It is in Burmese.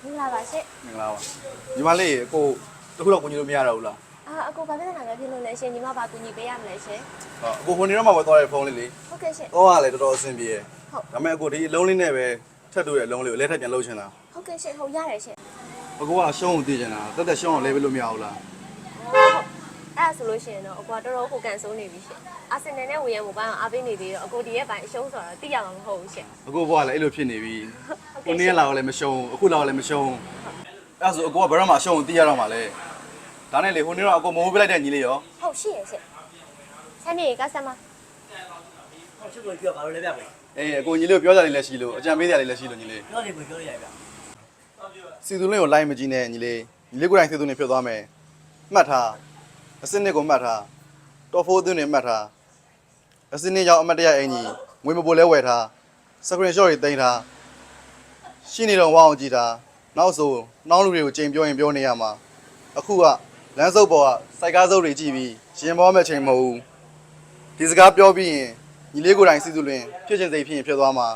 မင်္ဂလာပါရှင် မင်္ဂလာပါညီမလေးကိုတခုတော့ကိုညီလို့မရတော့ဘူးလား အကိုဘာဖြစ်နေတာလဲဖြစ်လို့လဲရှင်ညီမဘာကူညီပေးရမလဲရှင် ဟုတ်အကိုဟိုနေတော့မှပဲသွားတဲ့ဖုန်းလေးလေ ဟုတ်ကဲ့ရှင် တော့ကလည်းတော်တော်အဆင်ပြေရယ် ဟုတ် ဒါပေမဲ့အကိုဒီအလုံးလေးနဲ့ပဲထပ်တူရဲ့အလုံးလေးကိုလဲထပ်ပြန်လုပ်ချင်တာ ဟုတ်ကဲ့ရှင်ဟုတ်ရတယ်ရှင် အကိုကရှုံးကိုသိချင်တာတက်တက်ရှုံးအောင်လဲပေးလို့မရဘူးလား အဲ့ဒါဆိုလို့ရှိရင်တော့အကွာတော်တော်ကိုကန်ဆိုးနေပြီရှင်အာဆင်နယ်နဲ့ဝီယန်မိုဘိုင်းအားပေးနေသေးတော့အကိုဒီရဲ့ပိုင်းအရှုံးဆိုတာသိရမှာမဟုတ်ဘူးရှင် အကိုဘွားကလည်းအဲ့လိုဖြစ်နေပြီကိုနေ့လာတော့လည်းမရှုံးအခုလာတော့လည်းမရှုံးအဲ့ဒါဆိုအကိုကဘယ်တော့မှရှုံးကိုသိရတော့မှလဲဒါနဲ့လေဟိုနေ့တော့အကိုမိုးပေးလိုက်တဲ့ညီလေးရော ဟုတ်ရှိရဲ့ရှင်ဆမ်းမြေကဆမ်းမ ဟုတ်ချစ်ကိုပြောပါလို့လည်းပြမယ် အေးအကိုညီလေးကိုပြောကြတယ်လည်းရှိလို့အကြံပေးကြတယ်လည်းရှိလို့ညီလေး ပြောနေကိုပြောရရပြ စီသူလင်းကိုလိုက်မကြည့်နဲ့ညီလေးညီလေးကိုယ်တိုင်စီသူလင်းဖြစ်သွားမယ်မှတ်ထားအစစ်နှစ်ကိုမှတ်ထားတော်ဖိုးအသွင်းတွေမှတ်ထားအစစ်နှစ်ရောက်အမတ်တရအင်ကြီးငွေမပိုလဲဝယ်ထားစကရင်ရှော့တွေတင်ထားရှိနေတော့ဝအောင်ကြည့်တာနောက်ဆိုနှောင်းလူတွေကိုချိန်ပြောရင်ပြောနေရမှာအခုကလမ်းစုပ်ပေါ်ကစိုက်ကားစုပ်တွေကြည့်ပြီးရင်ပေါ်မဲ့ချိန်မဟုတ်ဘူးဒီစကားပြောပြီးရင်ညီလေးကိုယ်တိုင်စီသူလင်းဖြစ်ချင်စိတ်ဖြစ်ရင်ဖြစ်သွားမှာ